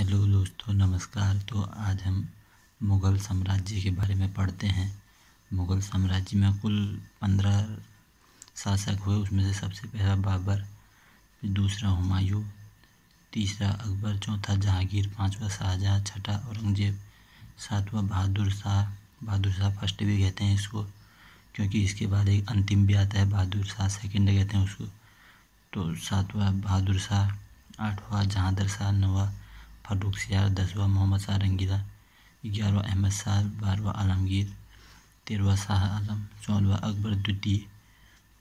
Hello दोस्तों, नमस्कार। तो आज हम मुग़ल साम्राज्य के बारे में पढ़ते हैं। मुग़ल साम्राज्य में कुल 15 शासक हुए। उसमें से सबसे पहला बाबर, फिर दूसरा हुमायूं, तीसरा अकबर, चौथा जहांगीर, पांचवा शाहजहां, छठा औरंगजेब, सातवां बहादुर शाह। बहादुर शाह फर्स्ट भी कहते हैं इसको, क्योंकि इसके बाद एक अंतिम भी आता है, बहादुर शाह सेकंड कहते हैं उसको। तो सातवां बहादुर शाह, आठवां जहांदर शाह, नौवां फर्रुखसियार, 10वां मोहम्मद शाह रंगीला, 11वां अहमद शाह, 12वां आलमगीर, 13वां शाह आलम, 14वां अकबर द्वितीय,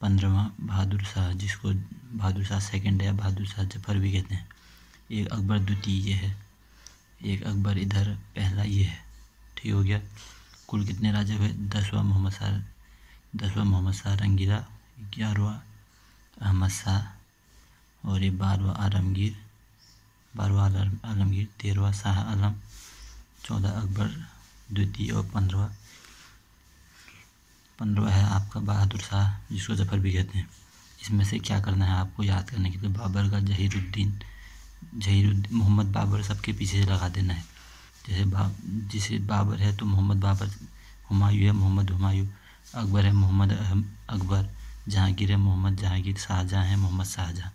15वां बहादुर शाह, जिसको बहादुर शाह सेकंड या बहादुर शाह जफर भी कहते हैं। एक अकबर द्वितीय ये है, एक अकबर इधर पहला ये है। ठीक हो गया। कुल कितने राजा हुए? 10वां मोहम्मद शाह रंगीला, 11वां अहमद शाह और ये 12वां आलमगीर, 13वां शाह आलम, 14 अकबर द्वितीय और 15वां है आपका बहादुर शाह, जिसको जफर भी कहते हैं। इसमें से क्या करना है आपको याद करने के लिए? बाबर का जहीरुद्दीन मोहम्मद बाबर सबके पीछे से लगा देना है। जैसे बाबर है तो मोहम्मद बाबर, हुमायूं है मोहम्मद हुमायूं, अकबर है मोहम्मद अकबर, जहांगीर है मोहम्मद जहांगीर, शाहजहां है मोहम्मद शाहजहां।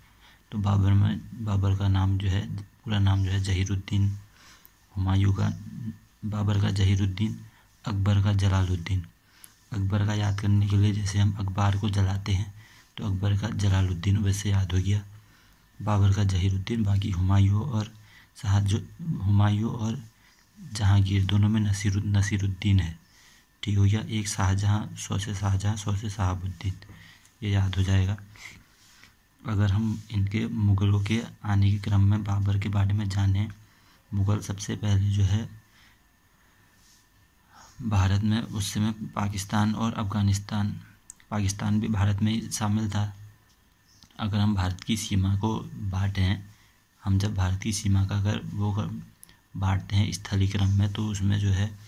तो बाबर का नाम जो है, पूरा नाम जो है जहीरुद्दीन, हुमायूं का बाबर का जहीरुद्दीन, अकबर का जलालुद्दीन। अकबर का याद करने के लिए जैसे हम अखबार को जलाते हैं, तो अकबर का जलालुद्दीन वैसे याद हो गया। बाबर का जहीरुद्दीन। बाकी हुमायूं और जहांगीर दोनों में नसीरुद्दीन है। ठीक हो गया। एक शाहजहां, 100 से शहाबुद्दीन, ये याद हो जाएगा। अगर हम इनके मुग़लों के आने के क्रम में बाबर के बारे में जानें, मुग़ल सबसे पहले जो है भारत में, उस समय पाकिस्तान और अफ़गानिस्तान, पाकिस्तान भी भारत में ही शामिल था। अगर हम भारत की सीमा को बांटें, हम जब भारत की सीमा का अगर बांटते हैं स्थलीय क्रम में, तो उसमें जो है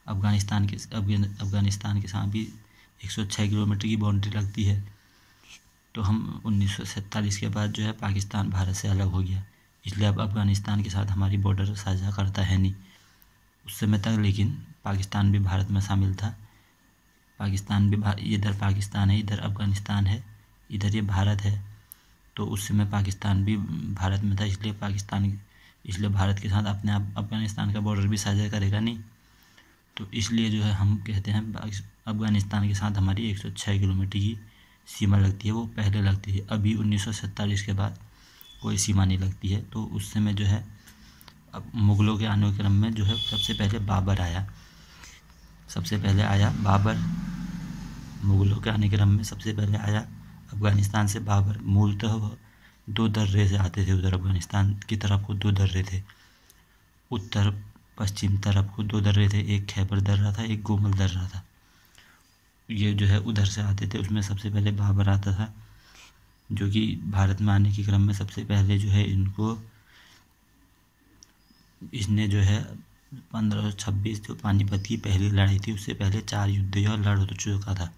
अफ़गानिस्तान के साथ भी 106 किलोमीटर की बाउंड्री लगती है। तो हम 1947 के बाद जो है पाकिस्तान भारत से अलग हो गया, इसलिए अब अफ़गानिस्तान के साथ हमारी बॉर्डर साझा करता है नहीं। उस समय तक लेकिन पाकिस्तान भी भारत में शामिल था। पाकिस्तान भी इधर पाकिस्तान है, इधर अफ़गानिस्तान है, इधर ये भारत है। तो उस समय पाकिस्तान भी भारत में था, इसलिए भारत के साथ अपने आप अफ़गानिस्तान का बॉर्डर भी साझा करेगा नहीं। तो इसलिए जो है हम कहते हैं अफ़गानिस्तान के साथ हमारी 106 किलोमीटर की सीमा लगती है। वो पहले लगती थी, अभी 1947 के बाद कोई सीमा नहीं लगती है। तो उस समय जो है अब मुग़लों के आने के क्रम में जो है सबसे पहले बाबर आया। मुग़लों के आने के क्रम में सबसे पहले आया अफ़गानिस्तान से बाबर। मूलतः वह 2 दर्रे से आते थे। उधर अफ़गानिस्तान की तरफ को 2 दर्रे थे, उत्तर पश्चिम तरफ को 2 दर्रे थे, एक खैबर दर्रा था, एक गोमल दर्रा था। ये जो है उधर से आते थे। उसमें सबसे पहले बाबर आता था, जो कि भारत में आने के क्रम में सबसे पहले जो है इसने जो है 1526 जो पानीपत की पहली लड़ाई थी, उससे पहले 4 युद्ध यह लड़ चुका था।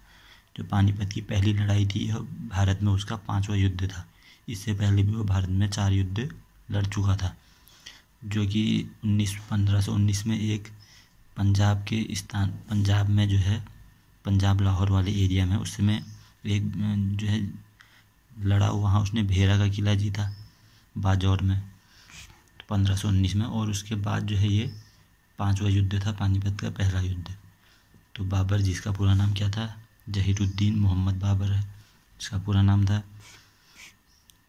जो पानीपत की पहली लड़ाई थी, यह भारत में उसका 5वां युद्ध था। इससे पहले भी वो भारत में 4 युद्ध लड़ चुका था, जो कि 1519 में एक पंजाब में जो है, पंजाब लाहौर वाले एरिया में, उस समय एक जो है लड़ा, वहाँ उसने भेरा का किला जीता बाजौर में 1519 में। और उसके बाद जो है ये 5वां युद्ध था, पानीपत का पहला युद्ध। तो बाबर, जिसका पूरा नाम क्या था? जहीरुद्दीन मोहम्मद बाबर है, इसका पूरा नाम था।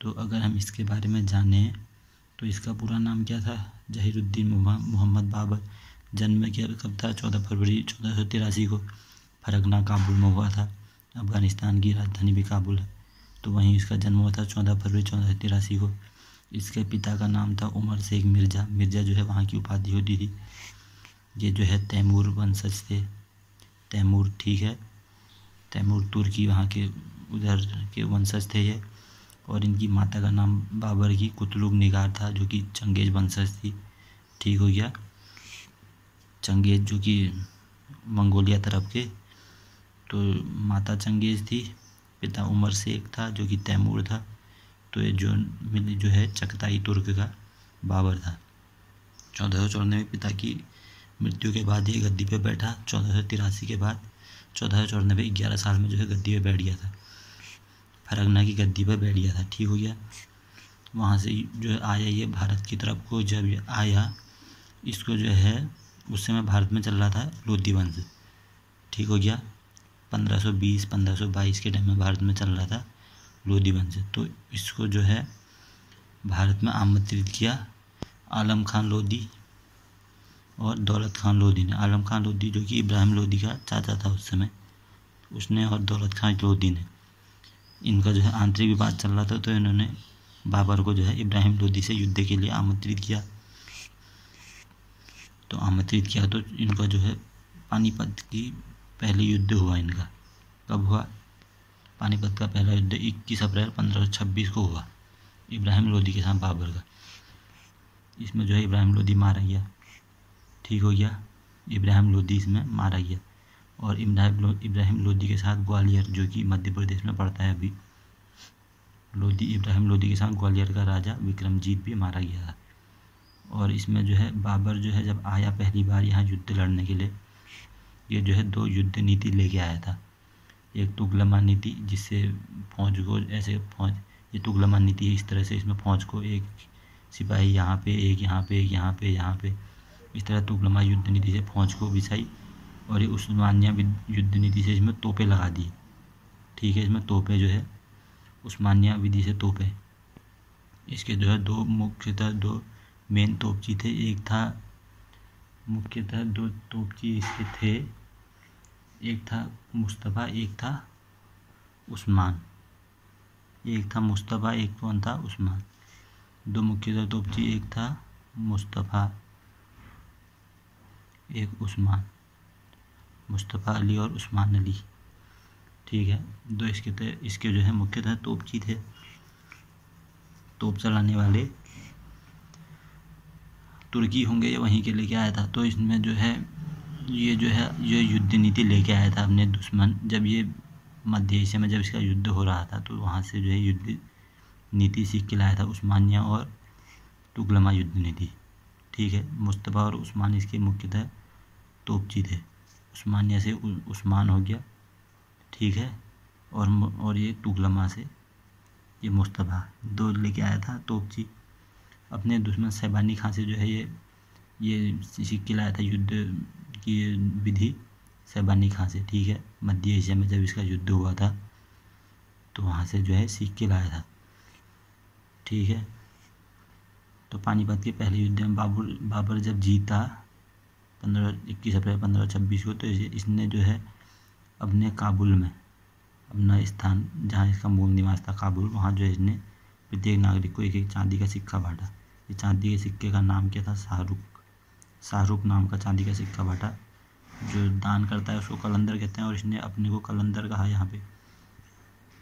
तो अगर हम इसके बारे में जानें तो इसका पूरा नाम क्या था? जहीरुद्दीन मोहम्मद बाबर। जन्म कब था? 14 फरवरी 1483 को फरगना काबुल में हुआ था। अफ़गानिस्तान की राजधानी भी काबुल है, तो वहीं इसका जन्म हुआ था 14 फरवरी 1483 को। इसके पिता का नाम था उमर शेख मिर्ज़ा। मिर्ज़ा जो है वहाँ की उपाधि होती थी। ये जो है तैमूर वंशज थे। तैमूर, ठीक है, तैमूर तुर्की वहाँ के उधर के वंशज थे ये। और इनकी माता का नाम बाबर की कुतलुग निगार था, जो कि चंगेज वंशज थी। ठीक हो गया। चंगेज जो कि मंगोलिया तरफ के, तो माता चंगेज थी, पिता उमर शेख था जो कि तैमूर था। तो ये जो है चगताई तुर्क का बाबर था। 1494 में पिता की मृत्यु के बाद ये गद्दी पे बैठा। 1483 के बाद 1494 11 साल में जो है गद्दी पे बैठ गया था, फरगना की गद्दी पे बैठ गया था। ठीक हो गया। वहाँ से जो है आया ये भारत की तरफ को, जब ये आया इसको जो है उस समय भारत में चल रहा था लोधी वंश। ठीक हो गया। 1520-1522 के टाइम में भारत में चल रहा था लोधी वंश। तो इसको जो है भारत में आमंत्रित किया आलम खान लोधी और दौलत खान लोधी ने। आलम खान लोधी जो कि इब्राहिम लोधी का चाचा था उस समय, उसने, और दौलत खान लोधी ने। इनका जो है आंतरिक विवाद चल रहा था, तो इन्होंने बाबर को जो है इब्राहिम लोधी से युद्ध के लिए आमंत्रित किया। तो इनका जो है पानीपत की पहली युद्ध हुआ इनका। कब हुआ? पानीपत का पहला युद्ध 21 अप्रैल 1526 को हुआ इब्राहिम लोधी के साथ बाबर का। इसमें जो है इब्राहिम लोधी मारा गया। ठीक हो गया। इब्राहिम लोधी इसमें मारा गया। और इब्राहिम लोधी के साथ ग्वालियर, जो कि मध्य प्रदेश में पड़ता है अभी, इब्राहिम लोधी के साथ ग्वालियर का राजा विक्रमजीत भी मारा गया था। और इसमें जो है बाबर जो है जब आया पहली बार यहाँ युद्ध लड़ने के लिए, ये जो है 2 युद्ध नीति लेके आया था। एक तुगलमा नीति, जिससे फौज को ये तुगलमा नीति है, इस तरह से इसमें फौज को एक सिपाही यहाँ पे, एक यहाँ पे, एक यहाँ पे, यहाँ पे, इस तरह तुगलमा युद्ध नीति से फौज को बिछाई। और ये उस्मानिया युद्ध नीति से इसमें तोपें लगा दी। ठीक है। इसमें तोपें जो है उस्मानिया विधि से तोपें, इसके जो है मुख्यतः दो मेन तोपची थे। मुख्यतः 2 तोपची इसके थे, एक था मुस्तफ़ा, एक था उस्मान। एक था मुस्तफ़ा, एक कौन था? उस्मान। 2 मुख्यतः तोपची, एक था मुस्तफ़ा, एक उस्मान। मुस्तफ़ा अली और उस्मान अली। ठीक है। 2 इसके जो है मुख्यतः तोपची थे, तोप चलाने वाले तुर्की होंगे, ये वहीं के लेके आया था। तो इसमें जो है ये युद्ध नीति लेके आया था अपने दुश्मन। जब ये मध्य एशिया में जब इसका युद्ध हो रहा था, तो वहाँ से जो है युद्ध नीति सीख के लाया था, उस्मानिया और तुगलमा युद्ध नीति। ठीक है। मुस्तफ़ा और उस्मान इसके मुख्यतः तोपची थे। उस्मानिया से उस्मान हो गया। ठीक है। और ये तुगलमा से ये मुस्तफ़ा 2 लेके आया था तोपची। अपने दुश्मन शैबानी खां से जो है ये सीख के लाया था युद्ध की विधि, शैबानी खां से। ठीक है। मध्य एशिया में जब इसका युद्ध हुआ था, तो वहाँ से जो है सीख के लाया था। ठीक है। तो पानीपत के पहले युद्ध में बाबर जब जीता 21 अप्रैल 1526 को, तो इसने जो है अपने काबुल में, अपना स्थान जहाँ इसका मूल निवास था काबुल, वहाँ जो है इसने प्रत्येक नागरिक को एक चांदी का सिक्का बांटा। ये चांदी के सिक्के का नाम क्या था? शाहरुख नाम का चांदी का सिक्का बांटा। जो दान करता है उसको कलंदर कहते हैं, और इसने अपने को कलंदर कहा यहाँ पे।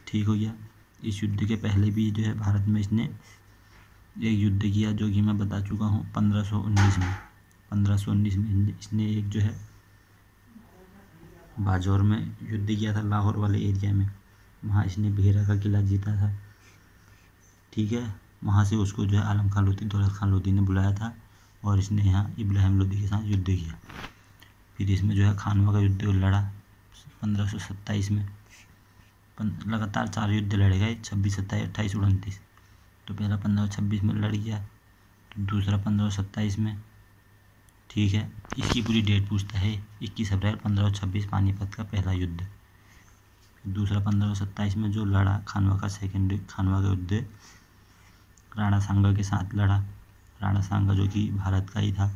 ठीक हो गया। इस युद्ध के पहले भी जो है भारत में इसने एक युद्ध किया, जो कि मैं बता चुका हूँ 1519 में। 1519 में इसने एक जो है बाजौर में युद्ध किया था, लाहौर वाले एरिया में। वहाँ इसने भेरा का किला जीता था। ठीक है। वहाँ से उसको जो है आलम खान लोधी, दौलत खान लोधी ने बुलाया था, और इसने यहाँ इब्राहिम लोधी के साथ युद्ध किया। फिर इसमें जो है खानवा का युद्ध लड़ा 1527 में। लगातार 4 युद्ध लड़े गए, 26, 27, 28, 29। तो पहला 1526 में लड़ गया, तो दूसरा 1527 में। ठीक है। इसकी पूरी डेट पूछता है। 21 अप्रैल 1526 पानीपत का पहला युद्ध। दूसरा 1527 में जो लड़ा खानवा का युद्ध राणा सांगा के साथ लड़ा। राणा सांगा जो कि भारत का ही था,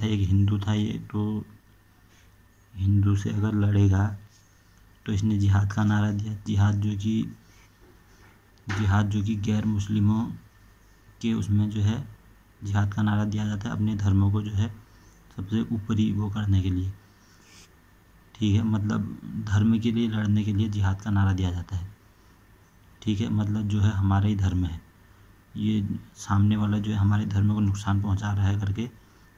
एक हिंदू था ये। तो हिंदू से अगर लड़ेगा तो इसने जिहाद का नारा दिया। जिहाद जो कि गैर मुस्लिमों के उसमें जो है जिहाद का नारा दिया जाता है, अपने धर्मों को जो है सबसे ऊपरी वो करने के लिए। ठीक है। मतलब धर्म के लिए लड़ने के लिए जिहाद का नारा दिया जाता है। ठीक है। मतलब जो है हमारा ही धर्म है, ये सामने वाला जो है हमारे धर्म को नुकसान पहुंचा रहा है करके,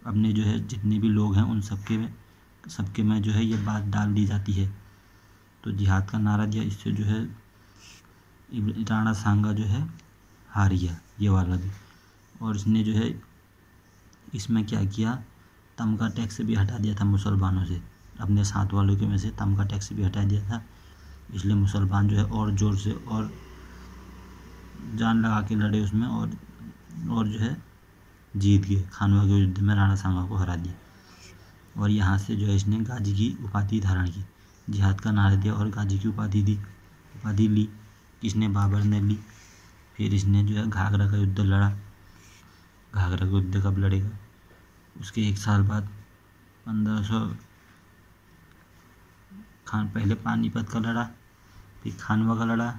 अपने जो है जितने भी लोग हैं उन सबके में जो है ये बात डाल दी जाती है। तो जिहाद का नारा दिया, इससे जो है राणा सांगा जो है हार गया, ये वाला भी। और इसने जो है इसमें क्या किया, तम का टैक्स भी हटा दिया था मुसलमानों से, अपने साथ वालों के में से तम का टैक्स भी हटा दिया था। इसलिए मुसलमान जो है और ज़ोर से और जान लगा के लड़े उसमें, और जो है जीत गए, खानवा के युद्ध में राणा सांगा को हरा दिया। और यहाँ से जो है इसने गाजी की उपाधि धारण की, जिहाद का नारा दिया और गाजी की उपाधि ली। इसने बाबर ने ली। फिर इसने जो है घाघरा का युद्ध लड़ा। घाघरा का युद्ध कब लड़ेगा, उसके 1 साल बाद 1500 पहले पानीपत का लड़ा, फिर खानवा का लड़ा,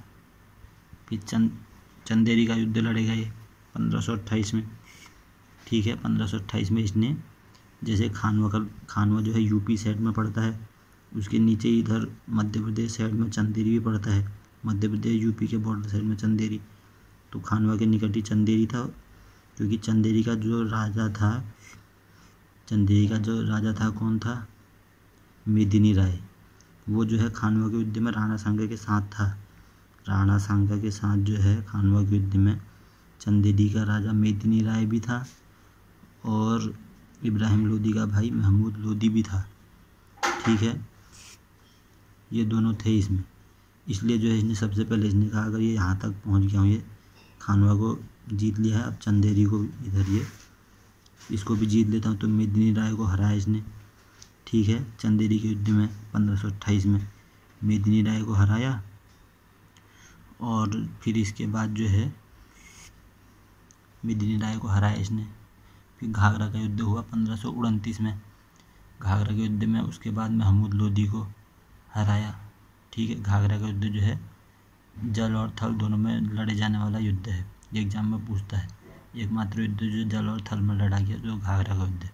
फिर चंदेरी का युद्ध लड़ेगा ये 1528 में। ठीक है, 1528 में इसने, जैसे खानवा जो है यूपी साइड में पड़ता है, उसके नीचे इधर मध्य प्रदेश साइड में चंदेरी भी पड़ता है, मध्य प्रदेश यूपी के बॉर्डर साइड में चंदेरी। तो खानवा के निकट ही चंदेरी था, क्योंकि चंदेरी का जो राजा था कौन था, मेदिनी राय। वो जो है खानवा के युद्ध में राणा सांगा के साथ था। राणा सांगा के साथ जो है खानवा के युद्ध में चंदेरी का राजा मेदिनी राय भी था, और इब्राहिम लोदी का भाई महमूद लोदी भी था। ठीक है, ये दोनों थे इसमें। इसलिए जो है इसने सबसे पहले इसने कहा, अगर ये यहाँ तक पहुँच गया हूँ, ये खानवा को जीत लिया है, अब चंदेरी को इधर ये इसको भी जीत लेता हूँ। तो मेदिनी राय को हराया इसने। ठीक है, चंदेरी के युद्ध में 1528 में मेदिनी राय को हराया। और फिर इसके बाद जो है मेदिनी राय को हराया इसने। फिर घाघरा का युद्ध हुआ 1529 में। घाघरा के युद्ध में उसके बाद महमूद लोदी को हराया। ठीक है, घाघरा का युद्ध जो है जल और थल दोनों में लड़े जाने वाला युद्ध है, एग्जाम में पूछता है। एकमात्र युद्ध जो जल और थल में लड़ा गया जो घाघरा का युद्ध है।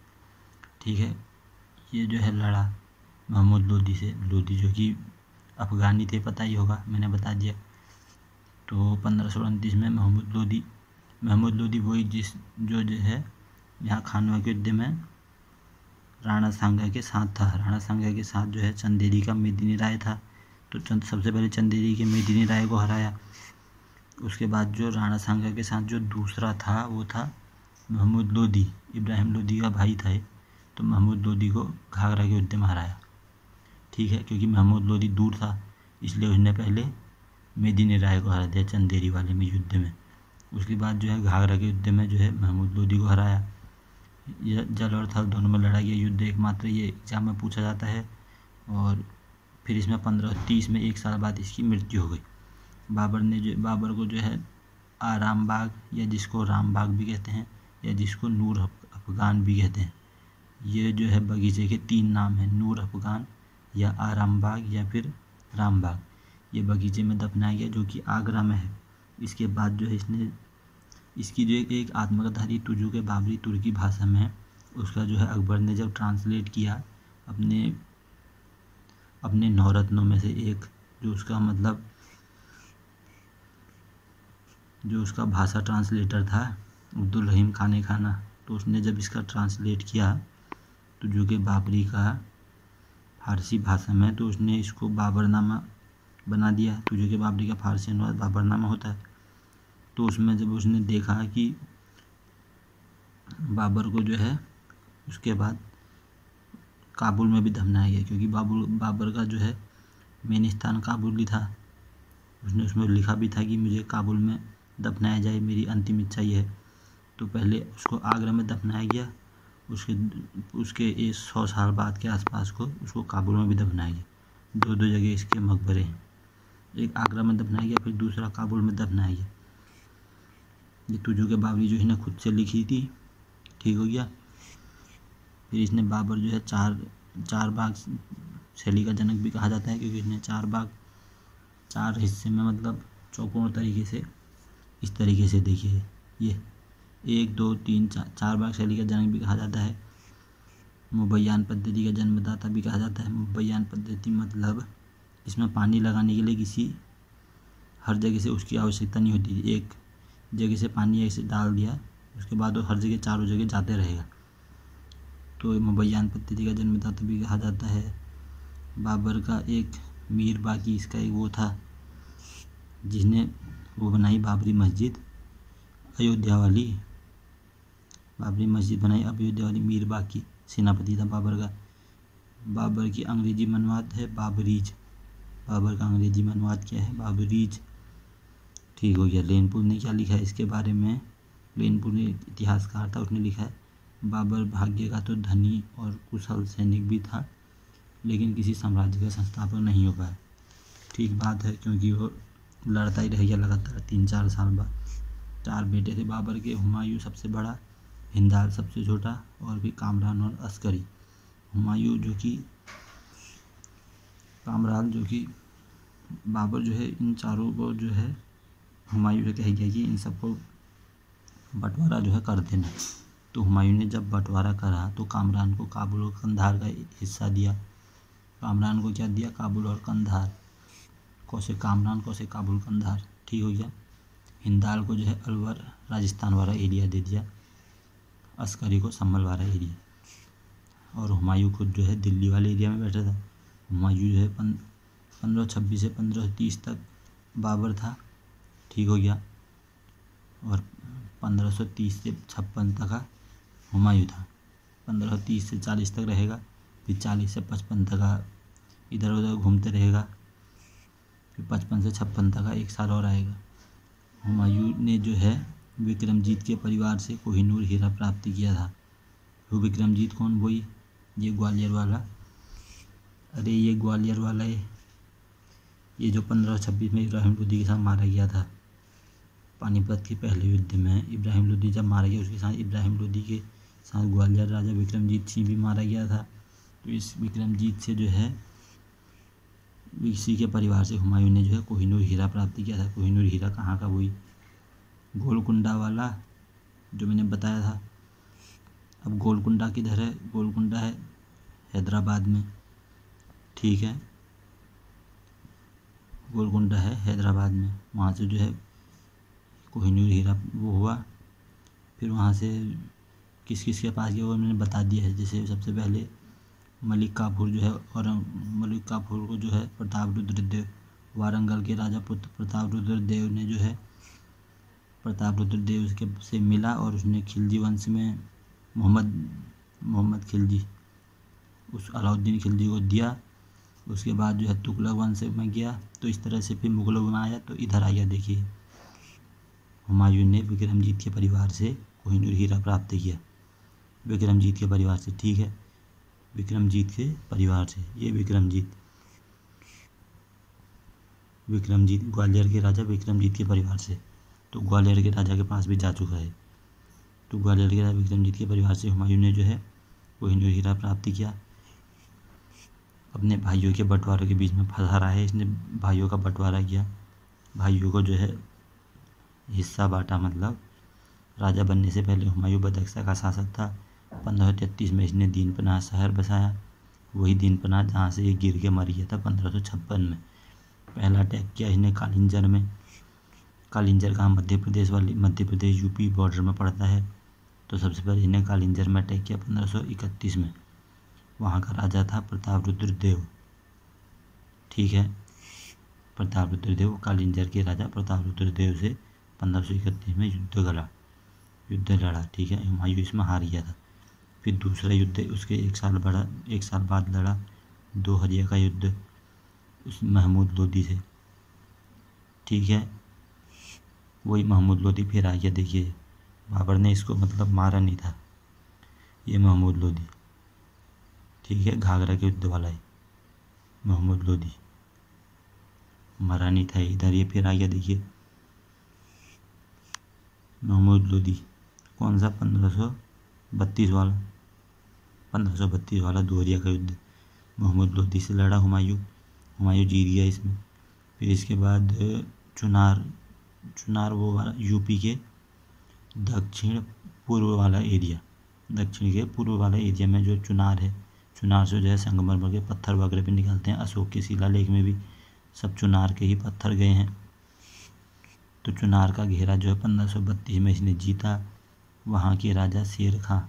ठीक है, ये जो है लड़ा महमूद लोदी से, लोदी जो कि अफ़गानी थे, पता ही होगा, मैंने बता दिया। तो 1529 में महमूद लोदी वही जो है यहाँ खानवा के युद्ध में राणा सांगा के साथ था। राणा सांगा के साथ जो है चंदेरी का मेदिनी राय था। तो सबसे पहले चंदेरी के मेदिनी राय को हराया। उसके बाद जो राणा सांगा के साथ जो दूसरा था वो था महमूद लोदी, इब्राहिम लोदी का भाई था। तो महमूद लोदी को घाघरा के युद्ध में हराया। ठीक है, क्योंकि महमूद लोदी दूर था, इसलिए उसने पहले मेदिनी राय को हरा दिया चंदेरी वाले में युद्ध में। उसके बाद जो है घाघरा के युद्ध में जो है महमूद लोदी को हराया। जल और थल दोनों में लड़ा गया युद्ध, एकमात्र ये एग्जाम में पूछा जाता है। और फिर इसमें 1530 में 1 साल बाद इसकी मृत्यु हो गई। बाबर को जो है आराम बाग, या जिसको राम बाग भी कहते हैं, या जिसको नूर अफ़गान भी कहते हैं, ये जो है बगीचे के 3 नाम हैं, नूर अफ़गान या आराम बाग या फिर राम बाग। ये बगीचे में दफनाया गया जो कि आगरा में है। इसके बाद जो है इसकी जो एक आत्मकथा थी तुजू के बाबरी तुर्की भाषा में है, उसका जो है अकबर ने जब ट्रांसलेट किया अपने 9 रत्नों में से एक, जो उसका भाषा ट्रांसलेटर था अब्दुल रहीम खाना, तो उसने जब इसका ट्रांसलेट किया तुजू के बाबरी का फारसी भाषा में, तो उसने इसको बाबरनामा बना दिया। तुजू के बाबरी का फारसी अनुवाद बाबरनामा होता है। तो उसमें जब उसने देखा कि बाबर को जो है उसके बाद काबुल में भी दफनाया गया, क्योंकि बाबर का जो है मेन स्थान काबुल ही था। उसने उसमें लिखा भी था कि मुझे काबुल में दफनाया जाए, मेरी अंतिम इच्छा ये है। तो पहले उसको आगरा में दफनाया गया, उसके 100 साल बाद के आसपास को उसको काबुल में भी दफनाया गया। 2 जगह इसके मकबरे हैं, एक आगरा में दफनाया गया, फिर दूसरा काबुल में दफनाया गया। ये तुजू के बाबरी जो इसने खुद से लिखी थी। ठीक हो गया। फिर इसने बाबर जो है चार बाग शैली का जनक भी कहा जाता है, क्योंकि इसने 4 बाग 4 हिस्से में, मतलब चौकोर तरीके से, इस तरीके से देखिए, ये 1 2 3 4 बाग शैली का जनक भी कहा जाता है। मुबैयान पद्धति का जन्मदाता भी कहा जाता है। मुबैयान पद्धति मतलब इसमें पानी लगाने के लिए हर जगह से उसकी आवश्यकता नहीं होती। एक जगह से पानी ऐसे डाल दिया, उसके बाद वो हर जगह चारों जगह जाते रहेगा। तो मुबैयान पद्धति का जन्मदाता भी कहा जाता है। बाबर का एक मीर बाकी इसका एक वो था जिसने वो बनाई बाबरी मस्जिद अयोध्या वाली, बाबरी मस्जिद बनाई अयोध्या वाली। मीर बाकी सेनापति था बाबर का। बाबर की अंग्रेजी मनवाद है बाबरीज। बाबर का अंग्रेजी मनवाद क्या है? बाबरीज। ठीक हो गया। लेनपुर ने क्या लिखा है इसके बारे में? लेनपुर ने इतिहासकार था, उसने लिखा है बाबर भाग्य का तो धनी और कुशल सैनिक भी था, लेकिन किसी साम्राज्य का संस्थापक नहीं हो पाया। ठीक बात है, क्योंकि वो लड़ता ही रह गया लगातार 3-4 साल बाद। 4 बेटे थे बाबर के। हुमायूं सबसे बड़ा, हिंदाल सबसे छोटा, और भी कामरान और अस्करी। हुमायूं जो कि कामरान जो कि बाबर जो है इन चारों को जो है हुमायूं से कह गया कि इन सबको बंटवारा जो है कर देना। तो हुमायूं ने जब बंटवारा करा तो कामरान को काबुल और कंधार का हिस्सा दिया। कामरान को क्या दिया? काबुल और कंधार। कौसे कामरान, कौसे काबुल, कंधार। ठीक हो गया। हिंदाल को जो है अलवर राजस्थान वाला एरिया दे दिया, अस्करी को संभल वाला एरिया, और हुमायूं खुद जो है दिल्ली वाले एरिया में बैठा था। हुमायूं जो है 1526 से 1530 तक बाबर था। ठीक हो गया। और 1530 से 56 तक का हुमायूं था। 1530 से 40 तक रहेगा, फिर 40 से 55 तक का इधर उधर घूमते रहेगा, फिर 55 से 56 तक का 1 साल और आएगा। हुमायूं ने जो है विक्रमजीत के परिवार से कोहिनूर हीरा प्राप्त किया था। वो विक्रमजीत कौन? वही ये ग्वालियर वाला। अरे ये ग्वालियर वाला है, ये जो 1526 में इब्राहिम लोदी के साथ मारा गया था। पानीपत के पहले युद्ध में इब्राहिम लोदी जब मारा गया, उसके साथ इब्राहिम लोदी के साथ ग्वालियर राजा विक्रमजीत सिंह भी मारा गया था। तो इस विक्रमजीत से जो है इसी के परिवार से हुमायूं ने जो है कोहिनूर हीरा प्राप्त किया था। कोहिनूर हीरा कहाँ का? वही गोलकुंडा वाला जो मैंने बताया था। अब गोलकुंडा किधर है? गोलकुंडा है हैदराबाद में। ठीक है, गोलकुंडा है हैदराबाद में। वहाँ से जो है कोहिनूर हीरा वो हुआ। फिर वहाँ से किस किस के पास गया वो मैंने बता दिया है। जैसे सबसे पहले मलिक काफूर जो है, और मलिक काफूर को जो है प्रताप रुद्र देव, वारंगल के राजा पुत्र प्रताप रुद्र देव ने जो है प्रताप रुद्र देव उसके से मिला, और उसने खिलजी वंश में मोहम्मद खिलजी, उस अलाउद्दीन खिलजी को दिया। उसके बाद जो है तुगलक वंश में गया, तो इस तरह से फिर मुगलों में आया, तो इधर आ गया। देखिए हुमायूं ने विक्रमजीत के परिवार से कोहिनूर हीरा प्राप्त किया। विक्रमजीत के परिवार से। ठीक है, विक्रमजीत के परिवार से। ये विक्रमजीत ग्वालियर के राजा विक्रमजीत के परिवार से। तो ग्वालियर के राजा के पास भी जा चुका है। तो ग्वालियर के राजा विक्रमजीत के परिवार से हुमायूं ने जो है कोहिनूर हीरा प्राप्त किया। अपने भाइयों के बंटवारे के बीच में फंसा रहा है, इसने भाइयों का बंटवारा किया। भाइयों को जो है हिस्सा बांटा, मतलब राजा बनने से पहले हुमायूं बदख्शा का शासक था। 1533 में इसने दीनपनाह शहर बसाया, वही दीनपनाह जहाँ से ये गिर के मर गया था 1556 में। पहला अटैक किया इसने कालिंजर में। कालिंजर कहाँ? मध्य प्रदेश यूपी बॉर्डर में पड़ता है। तो सबसे पहले इसने कालिंजर में अटैक किया 1531 में। वहाँ का राजा था प्रताप रुद्र देव। ठीक है, प्रताप रुद्र देव, कालिंजर के राजा प्रताप रुद्र देव से 1531 में युद्ध लड़ा। ठीक है, हुमायूं इसमें हार गया था। फिर दूसरा युद्ध उसके 1 साल बाद लड़ा, दोहरिया का युद्ध उस महमूद लोदी से। ठीक है, वही महमूद लोदी फिर आ गया। देखिए बाबर ने इसको मतलब मारा नहीं था, ये महमूद लोदी। ठीक है, घाघरा के युद्ध वाला है महमूद लोदी, मरा नहीं था इधर। ये फिर आ गया। देखिए महमूद लोदी कौन सा? 1532 वाला दोहरिया का युद्ध महमूद लोदी से लड़ा हुमायूं जीत गया इसमें। फिर इसके बाद चुनार वो वाला यूपी के दक्षिण पूर्व वाला एरिया में जो चुनार है, चुनार से जो है संगमरमर के पत्थर वगैरह भी निकलते हैं। अशोक के शिलालेख में भी सब चुनार के ही पत्थर गए हैं। तो चुनार का घेरा जो है 1532 में इसने जीता। वहाँ के राजा शेर खां,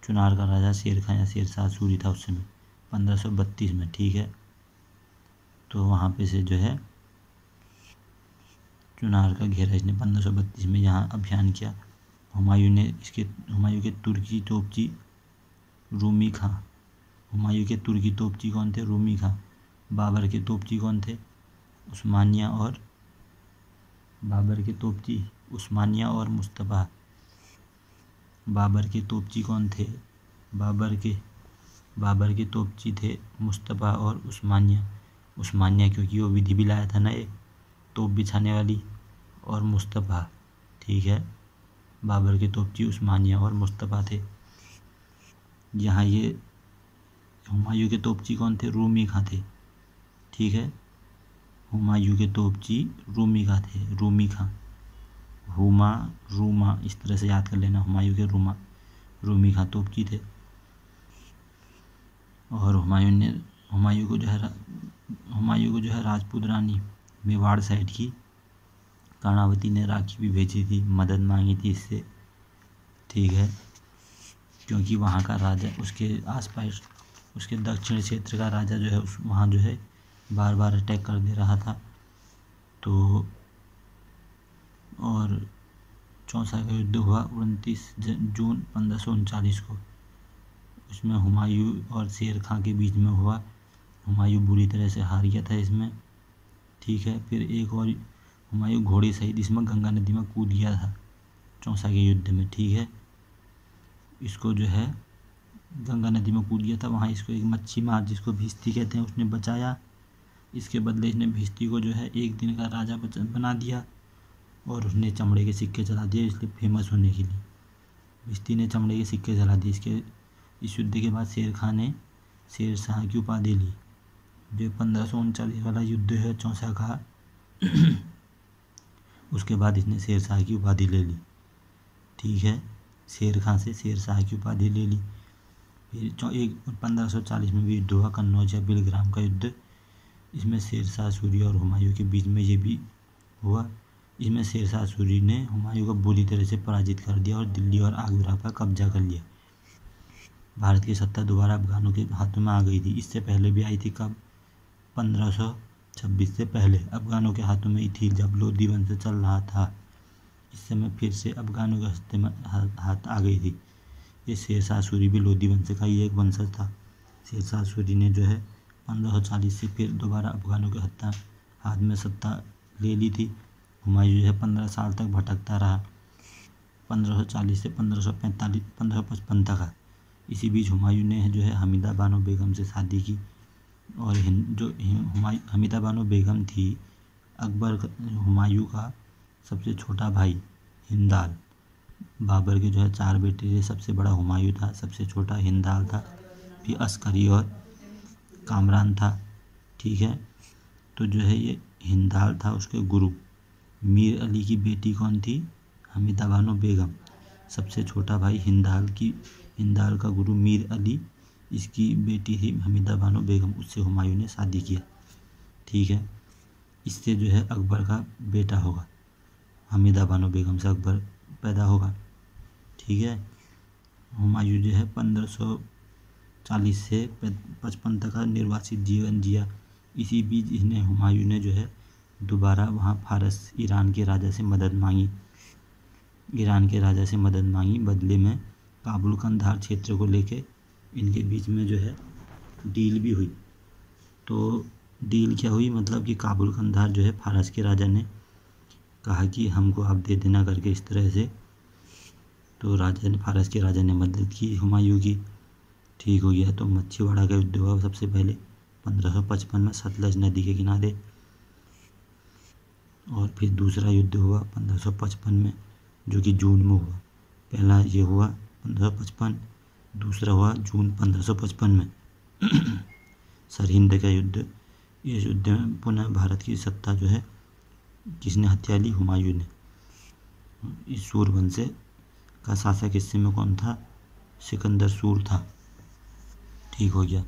चुनार का राजा शेर खां या शेरशाह सूरी था उस समय 1532 में। ठीक है, तो वहाँ पे से जो है चुनार का घेरा इसने 1532 में यहाँ अभियान किया। हुमायूं के तुर्की तोपची रूमी खां। हुमायूं के तुर्की तोपची कौन थे? रूमी खां। बाबर के तोपची कौन थे? उस्मानिया और मुस्तफ़ा। बाबर के तोपची कौन थे? बाबर के तोपची थे मुस्तफ़ा और उस्मानिया क्योंकि वो विधि भी लाया था ना एक तोप बिछाने वाली, और मुस्तफ़ा। ठीक है, बाबर के तोपची उस्मानिया और मुस्तफ़ा थे। यहाँ ये हुमायूं के तोपची कौन थे? रूमी खां थे। ठीक है, हुमायूं के तोपची रूमी खां। रूमा इस तरह से याद कर लेना। हुमायूं के रूमी खां तोपची थे। और हुमायूं को जो है राजपूत रानी मेवाड़ साइड की कर्णावती ने राखी भी भेजी थी, मदद मांगी थी इससे। ठीक है, क्योंकि वहाँ का राजा उसके आसपास उसके दक्षिण क्षेत्र का राजा जो है वहाँ जो है बार बार अटैक कर दे रहा था। तो और चौसा का युद्ध हुआ 29 जून 1539 को। उसमें हुमायूं और शेर खां के बीच में हुआ। हुमायूं बुरी तरह से हार गया था इसमें। ठीक है, फिर एक और हुमायूं घोड़े सहित इसमें गंगा नदी में कूद गया था चौसा के युद्ध में। ठीक है, इसको जो है गंगा नदी में कूद गया था, वहाँ इसको एक मच्छी मार जिसको भिस्ती कहते हैं उसने बचाया। इसके बदले इसने भिस्ती को जो है एक दिन का राजा बना दिया और उसने चमड़े के सिक्के चला दिए, इसलिए फेमस होने के लिए भिस्ती ने चमड़े के सिक्के चला दिए। इस युद्ध के बाद शेर खां ने शेर शाह की उपाधि ली। जो 1539 वाला युद्ध है चौसा का उसके बाद इसने शेर शाह की उपाधि ले ली। ठीक है, शेर खां से शेर शाह की उपाधि ले ली। फिर 1540 में भी युद्ध हुआ, कन्नौज या बिलग्राम का युद्ध। इसमें शेर शाह सूरी और हुमायूं के बीच में ये भी हुआ। इसमें शेर शाह सूरी ने हुमायूं को बुरी तरह से पराजित कर दिया और दिल्ली और आगरा पर कब्जा कर लिया। भारत की सत्ता दोबारा अफगानों के हाथों में आ गई थी। इससे पहले भी आई थी, कब? 1526 से पहले अफगानों के हाथों में ही थी, जब लोधी वंश चल रहा था। इस समय फिर से अफगानों के हस्ते में हाथ आ गई थी। ये शेर शाह सूरी भी लोधी वंश का ही एक वंशज था। शेर शाह सूरी ने जो है 1540 से फिर दोबारा अफगानों के हाथ में सत्ता ले ली थी। हुमायूं जो है 15 साल तक भटकता रहा, 1540 से 1555 तक। इसी बीच हुमायूं ने जो है हमीदा बानो बेगम से शादी की। और हमीदा बानो बेगम थी हुमायूं का सबसे छोटा भाई हिंदाल। बाबर के जो है 4 बेटे थे, सबसे बड़ा हुमायूं था, सबसे छोटा हिंदाल था, फिर अस्करी और कामरान था। ठीक है, तो जो है ये हिंदाल था उसके गुरु। मीर अली की बेटी कौन थी? हमीदा बानो बेगम। सबसे छोटा भाई हिंदाल का गुरु मीर अली, इसकी बेटी थी हमीदा बानो बेगम, उससे हुमायूं ने शादी किया। ठीक है, इससे जो है अकबर का बेटा होगा, हमीदा बानो बेगम से अकबर पैदा होगा। ठीक है, हुमायूं जो है 1540 से 55 तक का निर्वासित जीवन जिया। इसी बीच हुमायूं ने जो है दोबारा वहाँ फारस ईरान के राजा से मदद मांगी। बदले में काबुल कंधार क्षेत्र को लेके इनके बीच में जो है डील भी हुई। तो डील क्या हुई? मतलब कि काबुल कंधार जो है फारस के राजा ने कहा कि हमको आप दे देना करके, इस तरह से। तो फारस के राजा ने मदद की हुमायूं की। ठीक हो गया। तो मच्छीवाड़ा का युद्ध हुआ सबसे पहले 1555 में सतलज नदी के किनारे। और फिर दूसरा युद्ध हुआ 1555 में, जो कि जून में हुआ। पहला ये हुआ 1555, दूसरा हुआ जून 1555 में सरहिंद का युद्ध। इस युद्ध में पुनः भारत की सत्ता जो है किसने हत्या ली? हुमायूं ने। इस सूरवंश का शासक इस समय कौन था? सिकंदर सूर था। ठीक हो गया।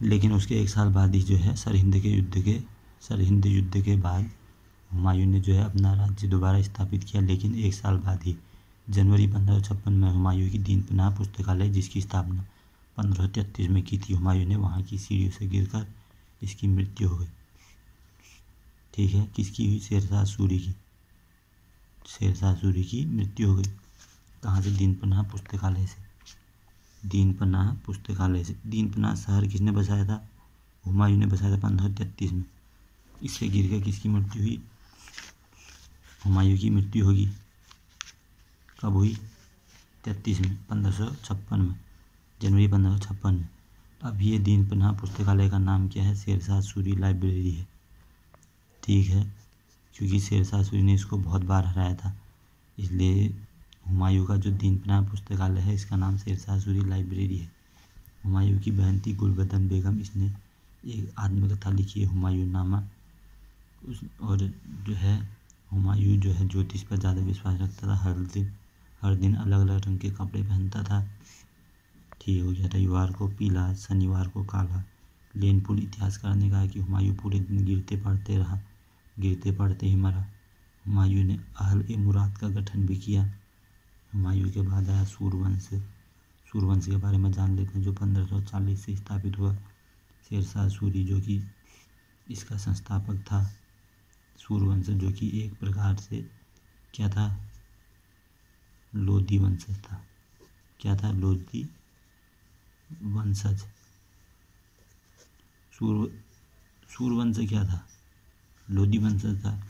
लेकिन उसके 1 साल बाद ही जो है सरहिंद युद्ध के बाद हुमायूं ने जो है अपना राज्य दोबारा स्थापित किया। लेकिन 1 साल बाद ही जनवरी 1556 में हुमायूं की दीनपनाह पुस्तकालय, जिसकी स्थापना 1533 में की थी हुमायूं ने, वहाँ की सीढ़ियों से गिरकर इसकी मृत्यु हो गई। ठीक है, किसकी हुई? शेर शाह सूरी की। शेरशाह सूरी की मृत्यु हो गई। कहाँ से? दीनपनाह पुस्तकालय से। दीनपनाह पुस्तकालय से। दीनपनाह शहर किसने बसाया था? हुमायूं ने बसाया था 1533 में। इससे गिर कर किसकी मृत्यु हुई? हुमायूं की मृत्यु होगी। कब हुई? 33 में, 1556 में, जनवरी 1556 में। अब ये दीनपनाह पुस्तकालय का नाम क्या है? शेरशाह सूरी लाइब्रेरी है। ठीक है, क्योंकि शेरशाह सूरी ने इसको बहुत बार हराया था, इसलिए हुमायूं का जो दीनपनाह पुस्तकालय है इसका नाम शेरशाह सूरी लाइब्रेरी है। हुमायूं की बहन थी गुलबदन बेगम, इसने एक आत्मकथा लिखी है हुमायूं नामा। और जो है हुमायूं जो है ज्योतिष पर ज़्यादा विश्वास रखता था। हर दिन अलग अलग रंग के कपड़े पहनता था। ठीक हो गया। रविवार को पीला, शनिवार को काला। लेनपुल इतिहासकार ने कहा कि हुमायूं पूरे दिन गिरते पड़ते रहा, गिरते पड़ते ही मरा। हुमायूं ने अहल-ए-मुराद का गठन भी किया। हुमायूं के बाद आया सूरवंश। सूरवंश के बारे में जान लेते हैं, जो 1540 से स्थापित हुआ। शेरशाह सूरी जो कि इसका संस्थापक था। सूरवंश जो कि एक प्रकार से क्या था? लोधी वंशज था। क्या था? लोधी वंशज। सूरवंश क्या था? लोधी वंशज था।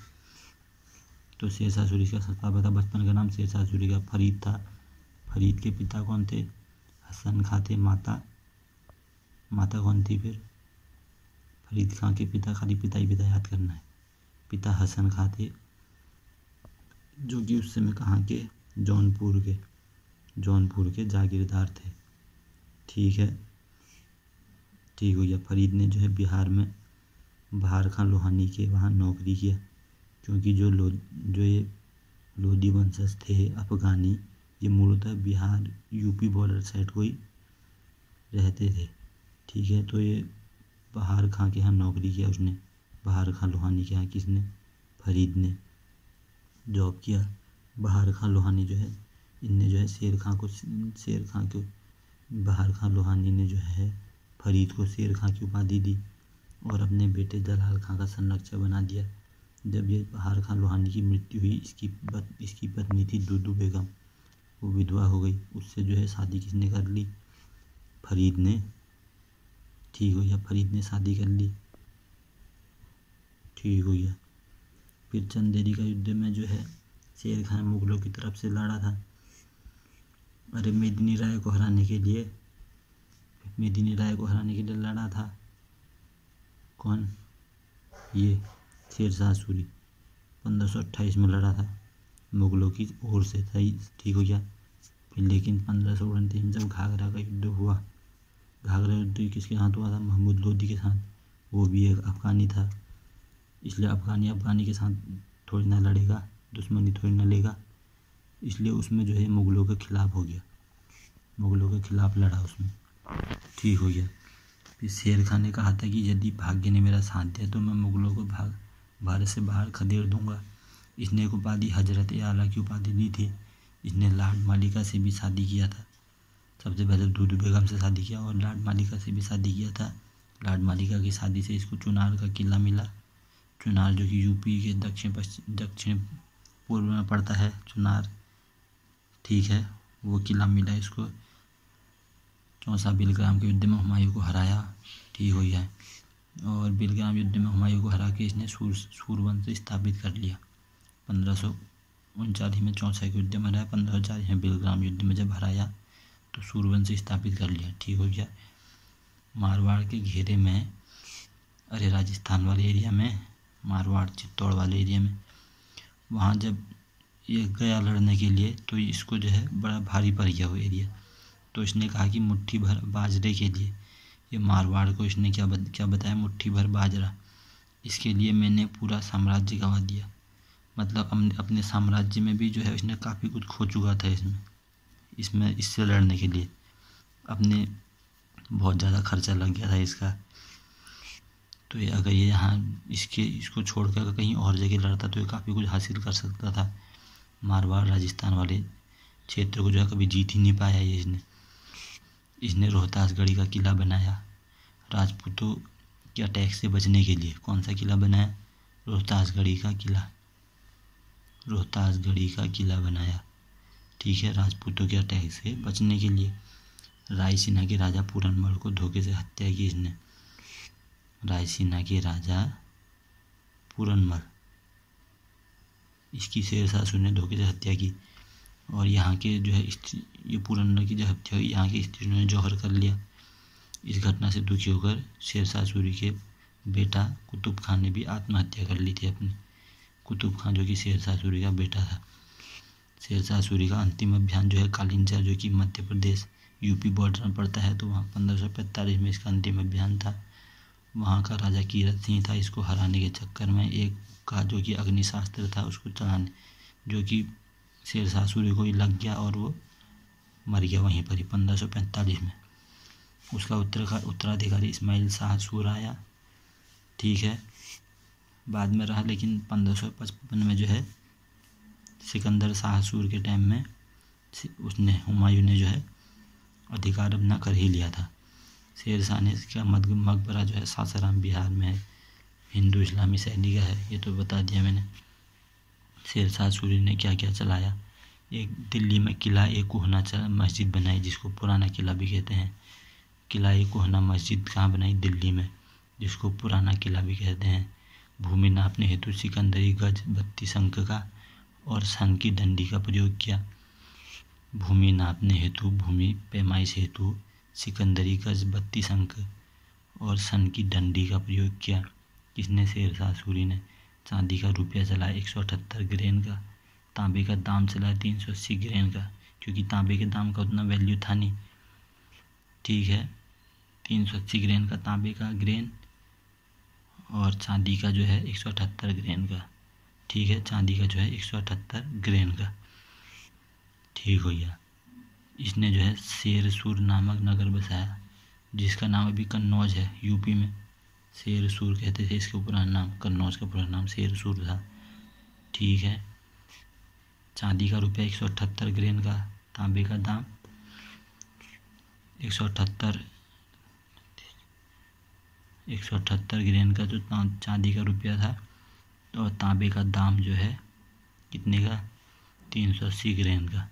तो शेरशाह सूरी का संस्थापक था। बचपन का नाम शेरशाह सूरी का फरीद था। फरीद के पिता कौन थे? हसन खां थे। माता कौन थी फिर? फरीद खां के पिता, खाली पिता ही पिता याद करना है। पिता हसन खां थे, जो कि उस समय कहाँ के? जौनपुर के जागीरदार थे। ठीक है, ठीक हो गया। फरीद ने जो है बिहार में बहार खां लोहानी के वहाँ नौकरी किया, क्योंकि जो ये लोधी वंशज थे अफगानी, ये मूलतः बिहार यूपी बॉर्डर साइड को ही रहते थे। ठीक है, तो ये बहार खां के यहाँ नौकरी किया उसने। बहार खां लोहानी के यहाँ किसने? फरीद ने जॉब किया। बहार खां लोहानी जो है, इनने जो है बहार खां लोहानी ने जो है फरीद को शेर खां की उपाधि दी और अपने बेटे जलाल खां का संरक्षक बना दिया। जब ये बहार खां लोहानी की मृत्यु हुई, इसकी पत्नी थी दुदू बेगम, वो विधवा हो गई। उससे जो है शादी किसने कर ली? फरीद ने। ठीक हो गया, फरीद ने शादी कर ली। ठीक हो गया। फिर चंदेरी का युद्ध में जो है शेर खान मुगलों की तरफ से लड़ा था। अरे मेदिनी राय को हराने के लिए लड़ा था। कौन? ये शेरशाह सूरी 1528 में लड़ा था, मुगलों की ओर से था। ठीक हो गया। फिर लेकिन 1529 में जब घाघरा का युद्ध हुआ, घाघरा युद्ध किसके साथ हुआ था? महमूद लोदी के साथ। वो भी एक अफगानी था, इसलिए अफगानी के साथ थोड़ी ना लड़ेगा, दुश्मनी थोड़ी ना लेगा, इसलिए उसमें जो है मुगलों के खिलाफ हो गया, मुगलों के खिलाफ लड़ा उसमें। ठीक हो गया। फिर शेर खान ने कहा था कि यदि भाग्य ने मेरा साथ दिया तो मैं मुगलों को भारत से बाहर खदेड़ दूंगा। इसने एक उपाधि हजरत आला की उपाधि दी थी। इसने लाड मालिका से भी शादी किया था। सबसे पहले दुदू बेगम से शादी किया और लाड मालिका से भी शादी किया था। लाड मालिका की शादी से इसको चुनार का किला मिला। चुनार जो कि यूपी के दक्षिण पूर्व में पड़ता है चुनार। ठीक है, वो किला मिला इसको। चौसा बिलग्राम के युद्ध में हुमायूं को हराया। ठीक हो गया। और बिलग्राम युद्ध में हुमायूं को हरा के इसने सूरवंश स्थापित कर लिया। 1539 में चौसा के युद्ध में हराया। 1540 में बिलग्राम युद्ध में जब हराया तो सूरवंश स्थापित कर लिया। ठीक हो गया। मारवाड़ के घेरे में, अरे राजस्थान वाले एरिया में, मारवाड़ चित्तौड़ वाले एरिया में, वहाँ जब ये गया लड़ने के लिए तो इसको जो है बड़ा भारी पड़ गया वो एरिया। तो इसने कहा कि मुट्ठी भर बाजरे के लिए, ये मारवाड़ को इसने क्या बताया? मुट्ठी भर बाजरा, इसके लिए मैंने पूरा साम्राज्य गंवा दिया। मतलब अपने साम्राज्य में भी जो है इसने काफ़ी कुछ खो चुका था इससे लड़ने के लिए। अपने बहुत ज़्यादा खर्चा लग गया था इसका। तो ये अगर ये यहाँ इसको छोड़कर अगर कहीं और जगह लड़ता तो ये काफ़ी कुछ हासिल कर सकता था। मारवाड़ राजस्थान वाले क्षेत्र को जो है कभी जीत ही नहीं पाया ये इसने रोहतासगढ़ी का किला बनाया राजपूतों के अटैक से बचने के लिए। कौन सा किला बनाया? रोहतासगढ़ी का किला। रोहतासगढ़ी का किला बनाया। ठीक है, राजपूतों के अटैक से बचने के लिए। रायसीना के राजा पूरनमल को धोखे से हत्या की इसने। रायसीना के राजा पूरनमल, इसकी शेरशाह सूरी ने धोखे से हत्या की। और यहाँ के जो है ये पूरनमल की जो हत्या हुई, यहाँ की स्त्रियों ने जौहर कर लिया। इस घटना से दुखी होकर शेरशाह सूरी के बेटा कुतुब खान ने भी आत्महत्या कर ली थी अपनी। कुतुब खान जो कि शेरशाह सूरी का बेटा था। शेरशाह सूरी का अंतिम अभियान जो है कालिंचर, जो कि मध्य प्रदेश यूपी बॉर्डर में पड़ता है, तो वहाँ 1545 में इसका अंतिम अभियान था। वहाँ का राजा कीरत सिंह था इसको हराने के चक्कर में एक का जो कि अग्निशास्त्र था उसको चलाने, जो कि शेरशाह सूरी को ही लग गया और वो मर गया वहीं पर ही 1545 में। उसका उत्तराधिकारी इस्माइल शाह सूर आया। ठीक है, बाद में रहा, लेकिन 1555 में जो है सिकंदर शाह सूर के टाइम में हुमायूं ने जो है अधिकार अपना कर ही लिया था। शेरशाह ने इसका मकबरा जो है सासाराम बिहार में है, हिंदू इस्लामी शैली का है, ये तो बता दिया मैंने। शेरशाह सूरी ने क्या क्या चलाया। एक दिल्ली में किला एक कोहना मस्जिद बनाई, जिसको पुराना किला भी कहते हैं। किला एक कोहना मस्जिद कहाँ बनाई? दिल्ली में, जिसको पुराना किला भी कहते हैं। भूमि नापने हेतु सिकंदरी गज 32 अंक का और सन की डंडी का प्रयोग किया। भूमि नापने हेतु, भूमि पैमाइश हेतु सिकंदरी गज 32 अंक और सन की डंडी का प्रयोग किया। किसने? शेरशाह सूरी ने। चांदी का रुपया चला 178 ग्रेन का। तांबे का दाम चला 380 ग्रेन का, क्योंकि तांबे के दाम का उतना वैल्यू था नहीं। ठीक है, 380 ग्रेन का तांबे का ग्रेन और चांदी का जो है 178 ग्रेन का। ठीक है, चांदी का जो है 178 ग्रेन का। ठीक हो गया। इसने जो है शेरसूर नामक नगर बसाया, जिसका नाम अभी कन्नौज है यूपी में। शेरसूर कहते थे इसका पुराना नाम, कन्नौज का पुराना नाम शेरसूर था। ठीक है, चांदी का रुपया 178 ग्रेन का, तांबे का दाम 178 ग्रेन का जो चांदी का रुपया था, और तांबे का दाम जो है कितने का? 380 ग्रेन का।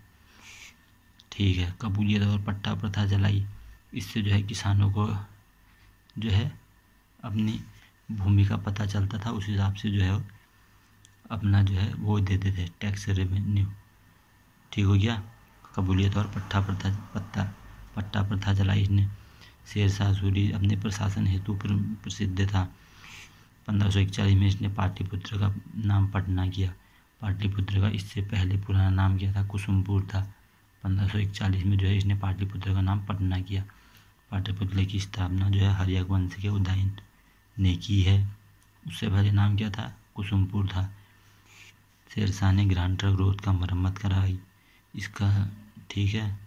ठीक है, कबूलियत और पट्टा प्रथा चलाई। इससे जो है किसानों को जो है अपनी भूमि का पता चलता था, उस हिसाब से जो है अपना जो है वो देते थे टैक्स रेवेन्यू। ठीक हो गया। कबूलियत और पट्टा प्रथा चलाई इसने। शेरशाह सूरी अपने प्रशासन हेतु प्रसिद्ध था। 1541 में इसने पाटलिपुत्र का नाम पटना किया। पाटलिपुत्र का इससे पहले पुराना नाम क्या था? कुसुमपुर था। 1541 में जो है इसने पाटलिपुत्र का नाम पटना किया। पाटलिपुत्र की स्थापना जो है हर्यक वंश के उदयन ने की है। उससे पहले नाम क्या था? कुसुमपुर था। शेरशाह ने ग्रांड ट्रंक रोड का मरम्मत कराई इसका। ठीक है,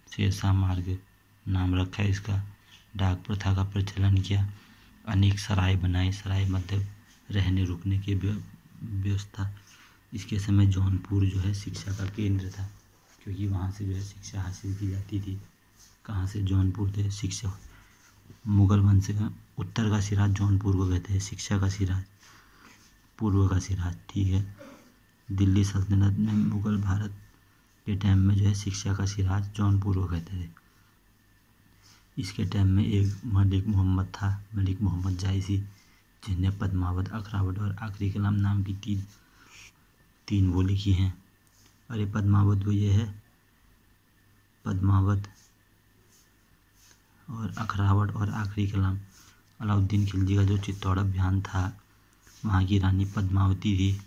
शेरशाह मार्ग नाम रखा है इसका। डाक प्रथा का प्रचलन किया। अनेक सराय बनाए, सराय मतलब रहने रुकने की व्यवस्था। इसके समय जौनपुर जो है शिक्षा का केंद्र था, क्योंकि वहाँ से जो है शिक्षा हासिल की जाती थी। कहाँ से? जौनपुर से शिक्षा। मुगल वंश का उत्तर का सिराज जौनपुर को कहते हैं, शिक्षा का सिराज पूर्व का सिराज। ठीक है, दिल्ली सल्तनत में मुगल भारत के टाइम में जो है शिक्षा का सिराज जौनपुर को कहते थे। इसके टाइम में एक मलिक मोहम्मद था, मलिक मोहम्मद जायसी, जिसने पद्मावत, अखरावत और आखिरी कलाम नाम की तीन वो लिखी हैं। अरे पद्मावत वो ये है, पद्मावत और अखरावट और आखिरी कलाम अलाउद्दीन खिलजी का जो चित्तौड़ अभियान था, वहाँ की रानी पद्मावती थी,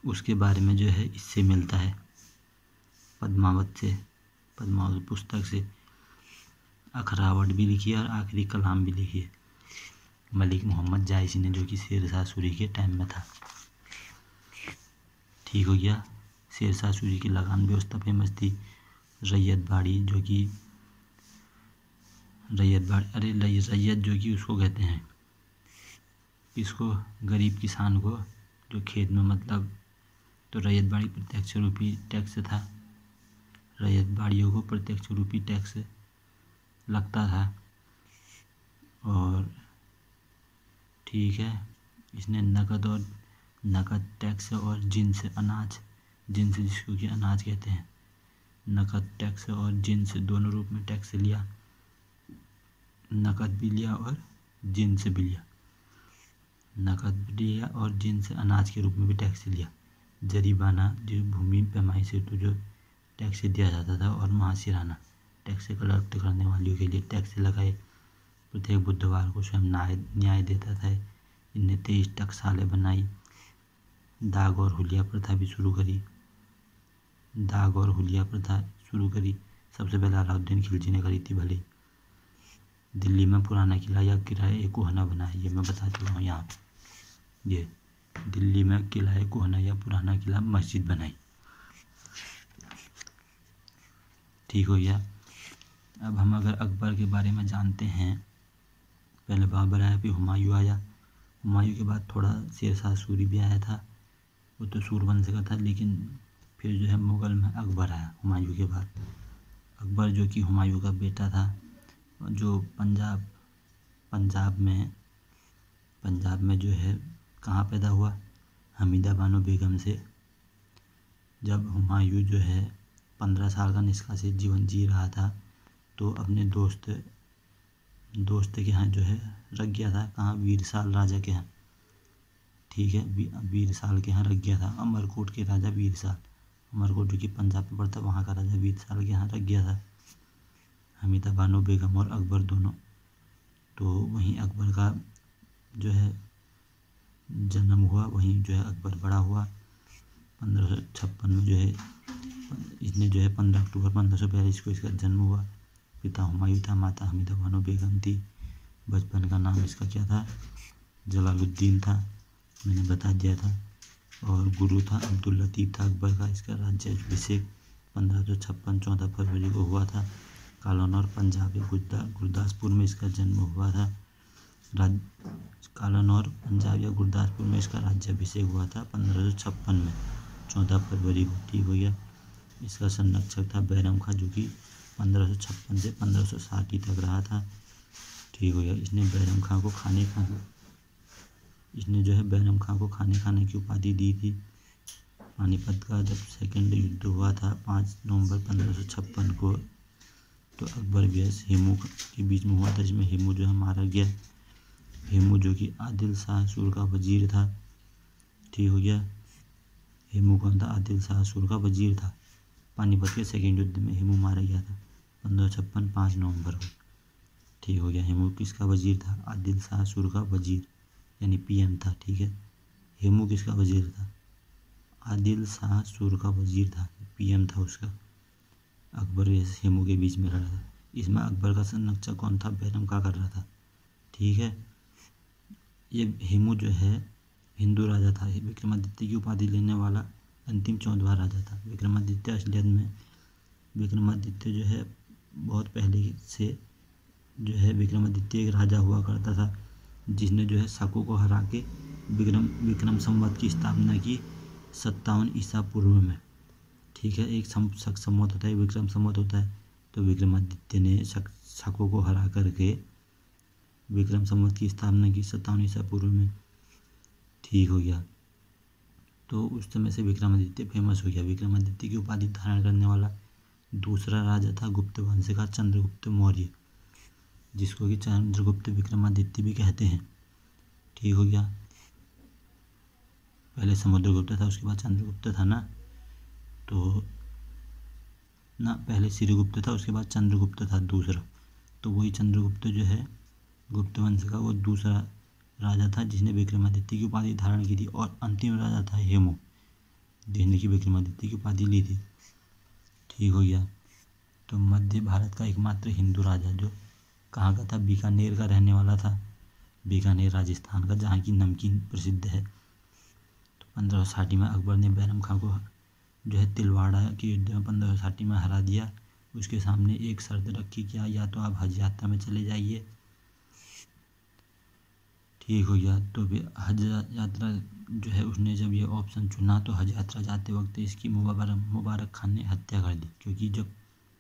उसके बारे में जो है इससे मिलता है, पद्मावत पुस्तक से। अखरावट भी लिखी है और आखिरी कलाम भी लिखी है मलिक मोहम्मद जायसी ने, जो कि शेरशाह सूरी के टाइम में था। ठीक हो गया। शेरशाह सूरी की लगान व्यवस्था फेमस थी। रैयत बाड़ी जो कि रैयत जो कि उसको कहते हैं, इसको गरीब किसान को जो खेत में मतलब, तो रैयत बाड़ी प्रत्यक्ष रूपी टैक्स था। रैयत बाड़ियों को प्रत्यक्ष रूपी टैक्स लगता था। और ठीक है, इसने नकद और नकद टैक्स और जिन्स अनाज, जिन्स जिसको कि अनाज कहते हैं, नकद टैक्स और जिन्स दोनों रूप में टैक्स लिया, नकद भी लिया और जिन्स भी लिया, नकद भी लिया और जिन्स अनाज के रूप में भी टैक्स लिया। जरीमाना जो भूमि पैमाई से तो जो टैक्स दिया जाता था, और महासिराना टैक्स कलेक्ट करने वालों के लिए टैक्स लगाए। प्रत्येक बुधवार को स्वयं न्याय देता था। इनने 23 टकसालें बनाई। दाग और हुलिया प्रथा भी शुरू करी, दाग और हुलिया प्रथा शुरू करी। सबसे पहले अलाउद्दीन खिलजी ने करी थी भले। दिल्ली में पुराना किला या किराए कोहना बनाया, ये मैं बता चुका हूँ यहाँ पे। ये दिल्ली में किला कोहना या पुराना किला मस्जिद बनाई। ठीक हो गया। अब हम अगर अकबर के बारे में जानते हैं, पहले बाबर आया, फिर हुमायूं आया। हुमायूं के बाद थोड़ा शेरशाह सूरी भी आया था, वो तो सूरवंश का था, लेकिन फिर जो है मुग़ल में अकबर आया हुमायूं के बाद। अकबर जो कि हुमायूं का बेटा था, जो पंजाब में जो है कहाँ पैदा हुआ, हमीदा बानो बेगम से। जब हुमायूं जो है 15 साल का निष्कासित जीवन जी रहा था, तो अपने दोस्त के यहाँ जो है रख गया था। कहाँ, वीरसाल राजा के यहाँ। ठीक है, वीरसाल के यहाँ रख गया था। अमरकोट के राजा वीरसाल, अमरकोट जो कि पंजाब में पड़ता, वहाँ का राजा वीरसाल के यहाँ रख गया था हमीदा बानो बेगम और अकबर दोनों। तो वहीं अकबर का जो है जन्म हुआ, वहीं जो है अकबर बड़ा हुआ। 1556 में जो है इसने जो है 15 अक्टूबर 1542 को इसका जन्म हुआ। पिता हुमायूं था, माता हमीदा बानो बेगम थी। बचपन का नाम इसका क्या था, जलालुद्दीन था, मैंने बता दिया था। और गुरु था अब्दुल लतीफ़ था अकबर का। इसका राज्याभिषेक 1556 14 फरवरी को हुआ था। कालानौर पंजाब या गुरदासपुर में इसका जन्म हुआ था। कालानौर पंजाब या गुरदासपुर में इसका राज्याभिषेक हुआ था 1556 में 14 फरवरी को। ठीक हो गया। इसका संरक्षक था बैरम खां, जो कि 1556 से 1560 तक रहा था। ठीक हो गया। इसने बैरम खां को खाने की उपाधि दी थी। पानीपत का जब सेकेंड युद्ध हुआ था 5 नवंबर 1556 को, तो अकबर व्यस हेमू के बीच में हुआ था, जिसमें हेमू जो है मारा गया। हेमू जो कि आदिल शाह सुर का वजीर था। ठीक हो गया। हेमू कौन था, आदिल शाह सुर का वजीर था। पानीपत के सेकेंड युद्ध में हेमू मारा गया था 1556 5 नवंबर को। ठीक हो गया। हेमू किसका वजीर था, आदिल शाह सुर का वजीर, यानी पीएम था। ठीक है, हेमू किसका वजीर था, आदिल शाह सुर का वजीर था, पीएम था उसका। अकबर हेमू के बीच में लड़ा था। इसमें अकबर का संरक्षक कौन था, बैरम खां कर रहा था। ठीक है। ये हेमू जो है हिंदू राजा था, विक्रमादित्य की उपाधि लेने वाला अंतिम 14वां राजा था। विक्रमादित्य असलियत में विक्रमादित्य जो है बहुत पहले से जो है विक्रमादित्य एक राजा हुआ करता था, जिसने जो है शकों को हरा के विक्रम संवत की स्थापना की 57 ईसा पूर्व में। ठीक है, एक शक संवत होता है, विक्रम संवत होता है। तो विक्रमादित्य ने शकों को हरा करके विक्रम संवत की स्थापना की 57 ईसा पूर्व में। ठीक हो गया। तो उस समय से विक्रमादित्य फेमस हो गया। विक्रमादित्य की उपाधि धारण करने वाला दूसरा राजा था गुप्त वंश का चंद्रगुप्त मौर्य, जिसको कि चंद्रगुप्त विक्रमादित्य भी कहते हैं। ठीक हो गया। पहले समुद्रगुप्त था, उसके बाद चंद्रगुप्त था ना, तो ना पहले श्रीगुप्त था, उसके बाद चंद्रगुप्त था दूसरा। तो वही चंद्रगुप्त जो है गुप्त वंश का वो दूसरा राजा था, जिसने विक्रमादित्य की उपाधि धारण की थी। और अंतिम राजा था हेमू, जिसने की विक्रमादित्य की उपाधि ली थी। ठीक हो गया। तो मध्य भारत का एकमात्र हिंदू राजा जो कहाँ का था, बीकानेर का रहने वाला था। बीकानेर राजस्थान का, जहाँ की नमकीन प्रसिद्ध है। तो 1560 में अकबर ने बैरम खां को जो है तिलवाड़ा के युद्ध में 1560 में हरा दिया। उसके सामने एक शर्त रखी, क्या, या तो आप हज यात्रा में चले जाइए। ठीक हो गया। तो फिर हज यात्रा जो है उसने जब ये ऑप्शन चुना, तो हज यात्रा जाते वक्त इसकी मुबारक खान ने हत्या कर दी। क्योंकि जब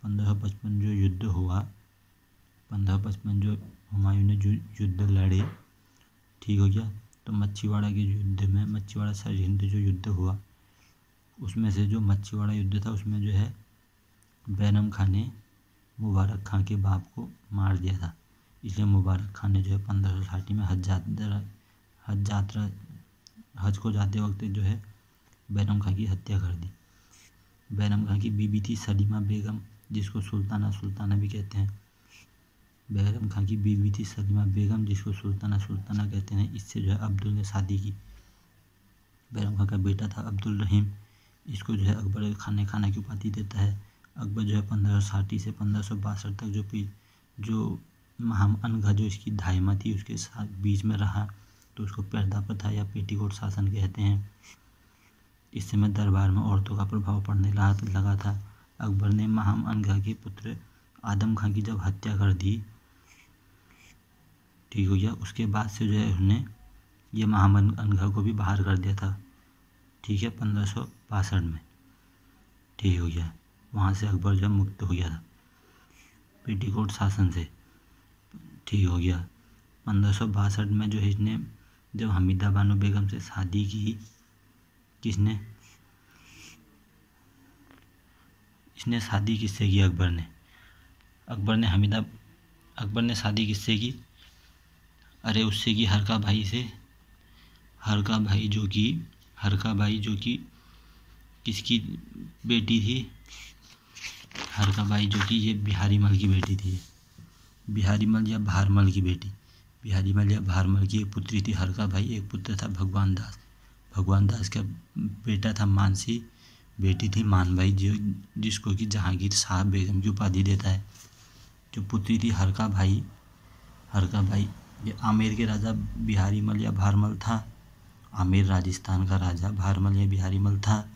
1555 जो युद्ध हुआ, 1555 जो हुमायूं ने जो युद्ध लड़े, ठीक हो गया, तो मच्छीवाड़ा के युद्ध में, मच्छीवाड़ा सरहिंद जो युद्ध हुआ उसमें से जो मच्छीवाड़ा युद्ध था उसमें जो है बैरम खान ने मुबारक खां के बाप को मार दिया था। इसलिए मुबारक खान ने जो है 1560 में हज को जाते वक्त जो है बैरम खां की हत्या कर दी। बैरम खां की बीबी थी सलीमा बेगम, जिसको सुल्ताना भी कहते हैं। बैरम खां की बीबी थी सलीमा बेगम, जिसको सुल्ताना कहते हैं। इससे जो है अब्दुल ने शादी की। बैरम खां का बेटा था अब्दुल रहीम। इसको जो है अकबर खाना की उपाधि देता है। अकबर जो है 1560 से 1562 तक जो महाम अनघा जो इसकी धाइमा थी उसके साथ बीच में रहा, तो उसको पर्दा प्रथा या पेटीकोट शासन कहते हैं। इस समय दरबार में औरतों का प्रभाव पड़ने लगा था। अकबर ने महाम अनघा के पुत्र आदम खां की जब हत्या कर दी, ठीक हो गया, उसके बाद से जो है उसने ये महाम अनघा को भी बाहर कर दिया था, ठीक है, 1562 में, ठीक हो गया। वहाँ से अकबर जब मुक्त हो गया था पेटीकोट शासन से, ठीक हो गया। 1562 में जो है इसने जब हमीदा बानो बेगम से शादी की, किसने, इसने शादी किससे की, अकबर ने शादी किससे की, अरे उससे की हरका भाई से। हरका भाई जो कि किसकी बेटी थी, हरका भाई जो कि ये बिहारी मल की बेटी थी, बिहारी मल या भारमल की बेटी, बिहारी मल या भारमल की एक पुत्री थी हरका भाई। एक पुत्र था भगवान दास का बेटा था मानसी, बेटी थी मानबाई, जिसको कि जहांगीर शाह बेगम की उपाधि देता है। जो पुत्री थी हरका भाई, ये आमेर के राजा बिहारी मल या भारमल था। आमेर राजस्थान का राजा भारमल या बिहारी मल था।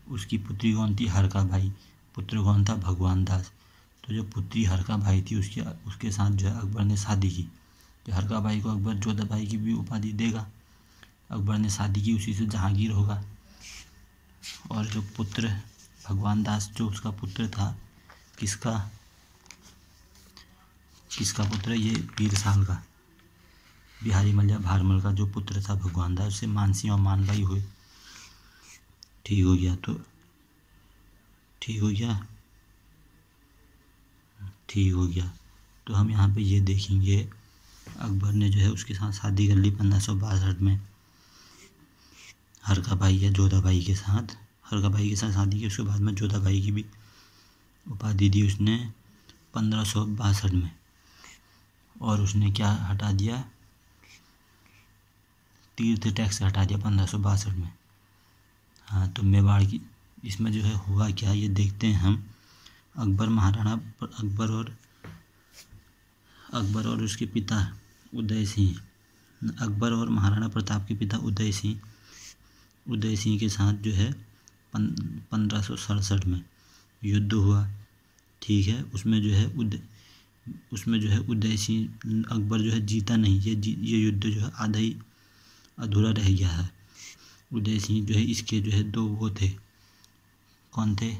उसकी पुत्री कौन थी, हरका भाई। पुत्र कौन था, भगवान दास। तो जो पुत्री हरका भाई थी उसके साथ जो है अकबर ने शादी की। तो हरका भाई को अकबर जोधा भाई की भी उपाधि देगा। अकबर ने शादी की, उसी से जहांगीर होगा। और जो पुत्र भगवान दास जो उसका पुत्र था, किसका पुत्र, ये पीरसाल का, बिहारी मल या भारमल का जो पुत्र था भगवान दास, से मानसी और मानबाई हुए, ठीक हो गया। तो ठीक हो गया। तो हम यहाँ पे ये देखेंगे अकबर ने जो है उसके साथ शादी कर ली 1562 में, हरका भाई या जोधा भाई के साथ। हरका भाई के साथ शादी की, उसके बाद में जोधा भाई की भी उपाधि दी उसने 1562 में। और उसने क्या हटा दिया, तीर्थ टैक्स हटा दिया 1562 में। हाँ, तो मेवाड़ की इसमें जो है हुआ क्या, ये देखते हैं हम। अकबर और उसके पिता उदय सिंह, अकबर और महाराणा प्रताप के पिता उदय सिंह के साथ जो है 1567 में युद्ध हुआ, ठीक है। उसमें जो है उदय सिंह, अकबर जो है जीता नहीं, ये युद्ध जो है आधा ही अधूरा रह गया है। उदय सिंह जो है इसके जो है दो वो थे, कौन थे,